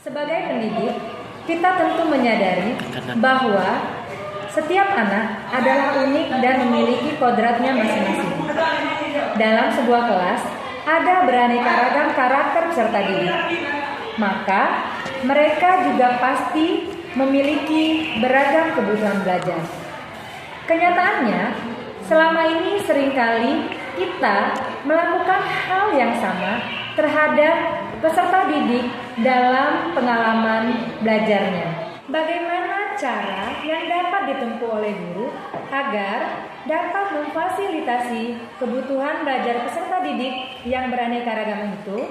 Sebagai pendidik, kita tentu menyadari bahwa setiap anak adalah unik dan memiliki kodratnya masing-masing. Dalam sebuah kelas, ada beraneka ragam karakter peserta didik. Maka, mereka juga pasti memiliki beragam kebutuhan belajar. Kenyataannya, selama ini seringkali kita melakukan hal yang sama terhadap peserta didik dalam pengalaman belajarnya. Bagaimana cara yang dapat ditempuh oleh guru agar dapat memfasilitasi kebutuhan belajar peserta didik yang beraneka ragam itu?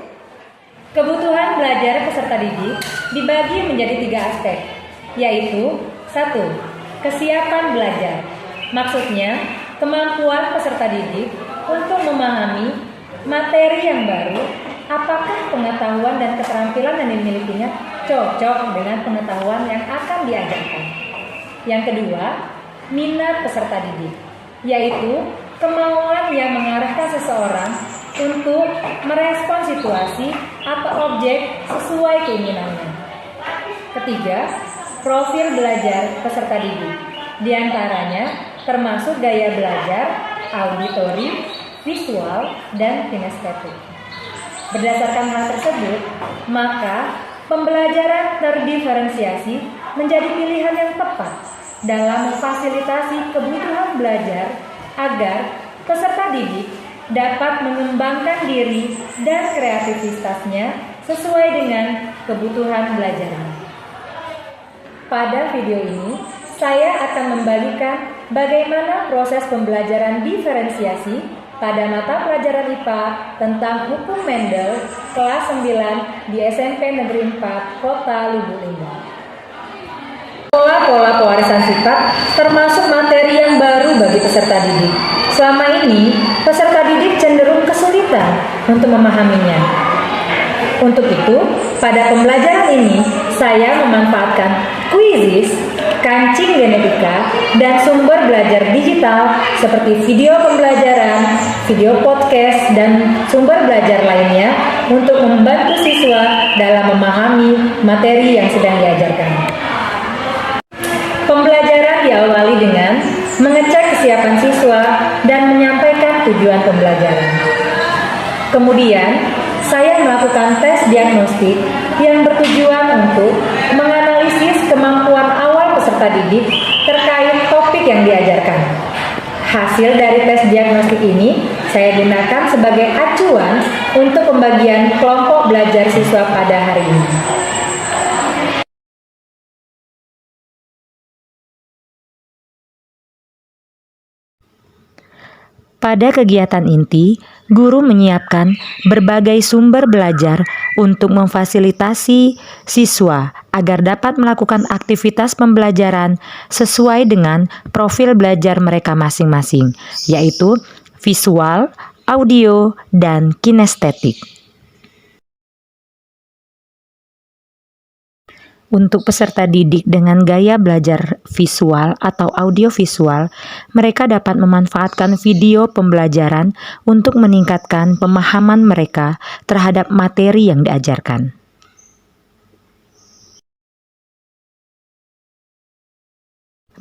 Kebutuhan belajar peserta didik dibagi menjadi 3 aspek, yaitu 1. Kesiapan belajar. Maksudnya, kemampuan peserta didik untuk memahami materi yang baru, apakah pengetahuan dan keterampilan yang dimilikinya cocok dengan pengetahuan yang akan diajarkan. Yang kedua, minat peserta didik, yaitu kemauan yang mengarahkan seseorang untuk merespon situasi atau objek sesuai keinginannya. Ketiga, profil belajar peserta didik. Di antaranya termasuk gaya belajar, auditori, visual, dan kinestetik. Berdasarkan hal tersebut, maka pembelajaran terdiferensiasi menjadi pilihan yang tepat dalam memfasilitasi kebutuhan belajar agar peserta didik dapat mengembangkan diri dan kreativitasnya sesuai dengan kebutuhan belajarnya. Pada video ini, saya akan membagikan bagaimana proses pembelajaran diferensiasi pada mata pelajaran IPA tentang hukum Mendel kelas 9 di SMP Negeri 4 Kota Lubuk Linggau. Pola-pola pewarisan sifat termasuk materi yang baru bagi peserta didik. Selama ini, peserta didik cenderung kesulitan untuk memahaminya. Untuk itu, pada pembelajaran ini, saya memanfaatkan quizzes, kancing genetika, dan sumber belajar digital seperti video pembelajaran, video podcast, dan sumber belajar lainnya untuk membantu siswa dalam memahami materi yang sedang diajarkan. Pembelajaran diawali dengan mengecek kesiapan siswa dan menyampaikan tujuan pembelajaran. Kemudian, saya melakukan tes diagnostik yang bertujuan untuk menganalisis kemampuan awal peserta didik terkait topik yang diajarkan. Hasil dari tes diagnostik ini saya gunakan sebagai acuan untuk pembagian kelompok belajar siswa pada hari ini. Pada kegiatan inti, guru menyiapkan berbagai sumber belajar untuk memfasilitasi siswa agar dapat melakukan aktivitas pembelajaran sesuai dengan profil belajar mereka masing-masing, yaitu visual, audio, dan kinestetik. Untuk peserta didik dengan gaya belajar visual atau audiovisual, mereka dapat memanfaatkan video pembelajaran untuk meningkatkan pemahaman mereka terhadap materi yang diajarkan.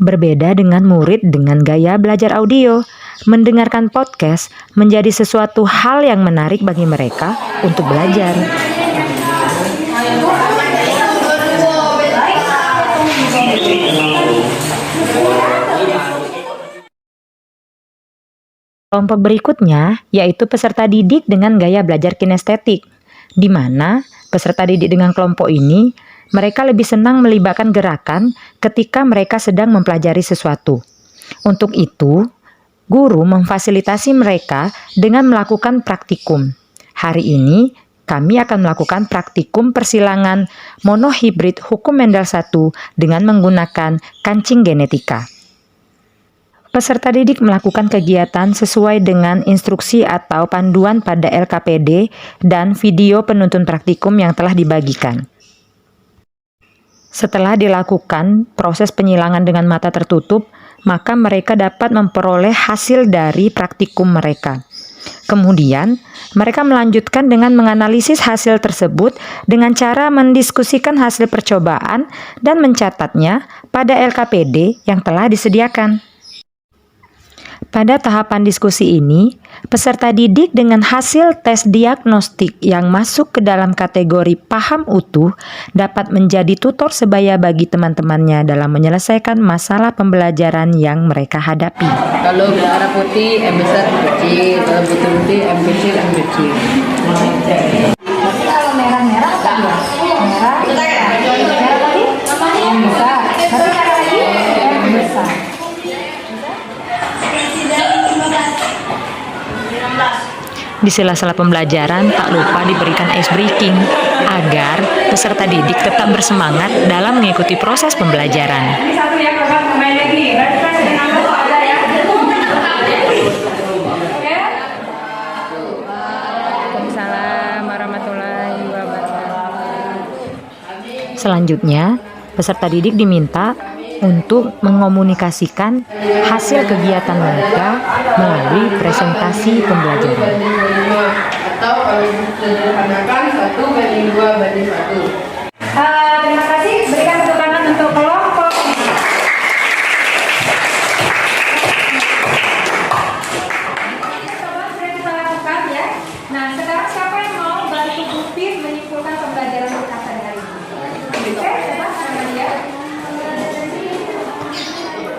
Berbeda dengan murid dengan gaya belajar audio, mendengarkan podcast menjadi sesuatu hal yang menarik bagi mereka untuk belajar. Kelompok berikutnya yaitu peserta didik dengan gaya belajar kinestetik, di mana peserta didik dengan kelompok ini mereka lebih senang melibatkan gerakan ketika mereka sedang mempelajari sesuatu. Untuk itu, guru memfasilitasi mereka dengan melakukan praktikum. Hari ini kami akan melakukan praktikum persilangan monohibrid hukum Mendel 1 dengan menggunakan kancing genetika. Peserta didik melakukan kegiatan sesuai dengan instruksi atau panduan pada LKPD dan video penuntun praktikum yang telah dibagikan. Setelah dilakukan proses penyilangan dengan mata tertutup, maka mereka dapat memperoleh hasil dari praktikum mereka. Kemudian, mereka melanjutkan dengan menganalisis hasil tersebut dengan cara mendiskusikan hasil percobaan dan mencatatnya pada LKPD yang telah disediakan. Pada tahapan diskusi ini, peserta didik dengan hasil tes diagnostik yang masuk ke dalam kategori paham utuh dapat menjadi tutor sebaya bagi teman-temannya dalam menyelesaikan masalah pembelajaran yang mereka hadapi. Kalau merah putih, M besar, M kecil. Kalau putih, M kecil, M kecil. Kalau merah-merah apa ya? Merah tadi M besar. Baru merah lagi M besar. Di sela-sela pembelajaran, tak lupa diberikan ice breaking agar peserta didik tetap bersemangat dalam mengikuti proses pembelajaran. Ini satu ya, kakak main lagi. Berarti kan dengan aku ada ya. Waalaikumsalam warahmatullahi wabarakatuh. Selanjutnya, peserta didik diminta untuk mengomunikasikan hasil kegiatan mereka melalui presentasi pembelajaran. Atau kalau disederhanakan 1:2:1. Terima kasih. Berikan tepuk tangan untuk kelompok. Coba sudah kita lakukan ya. Nah, sekarang siapa yang mau bantu Pupin menyimpulkan pembelajaran kita pada hari ini? Oke, coba tangan ya.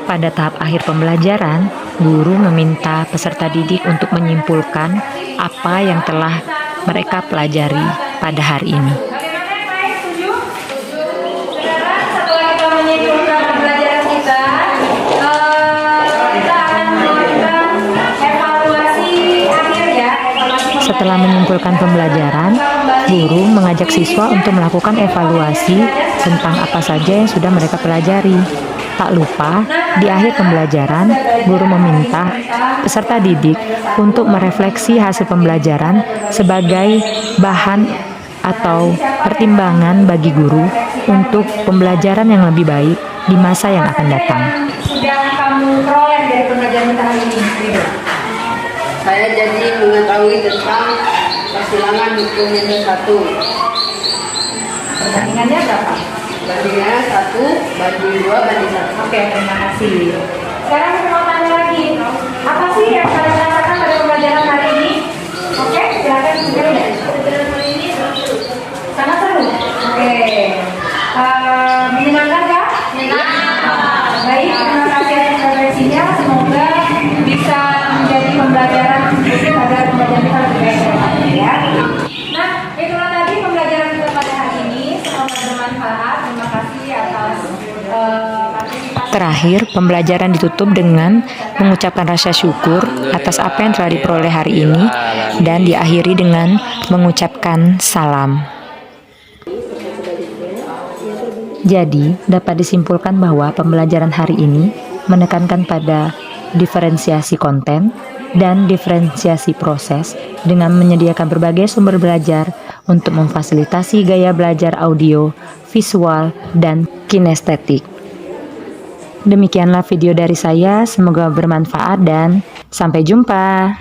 Pada tahap akhir pembelajaran, guru meminta peserta didik untuk menyimpulkan apa yang telah mereka pelajari pada hari ini. Bagaimana yang lain? Setuju? Sekarang setelah kita menyimpulkan pembelajaran kita, kita akan melakukan evaluasi akhir ya. Setelah menyimpulkan pembelajaran, guru mengajak siswa untuk melakukan evaluasi tentang apa saja yang sudah mereka pelajari. Tak lupa, di akhir pembelajaran, guru meminta peserta didik untuk merefleksi hasil pembelajaran sebagai bahan atau pertimbangan bagi guru untuk pembelajaran yang lebih baik di masa yang akan datang. Sudah kamu peroleh dari pembelajaran kita hari ini? Saya jadi mengetahui tentang persilangan hukum yang satu. Perbandingannya berapa? Bandingnya 1:2:1. Oke, terima kasih. Sekarang saya mau tanya lagi, apa sih yang kalian rasakan pada pembelajaran hari ini? Oke, silakan tunjukkan ya. Sangat seru. Oke. Menyenangkan kah? Menyenangkan. Baik, terima kasih atas refleksinya. Semoga bisa menjadi pembelajaran agar pembelajaran kita lebih baik ke depannya ya. Nah, itulah tadi pembelajaran kita pada hari ini. Semoga bermanfaat. Terima kasih atas partisipasi. Terakhir, pembelajaran ditutup dengan mengucapkan rasa syukur atas apa yang telah diperoleh hari ini dan diakhiri dengan mengucapkan salam. Jadi, dapat disimpulkan bahwa pembelajaran hari ini menekankan pada diferensiasi konten dan diferensiasi proses dengan menyediakan berbagai sumber belajar untuk memfasilitasi gaya belajar audio, visual, dan kinestetik. Demikianlah video dari saya, semoga bermanfaat dan sampai jumpa.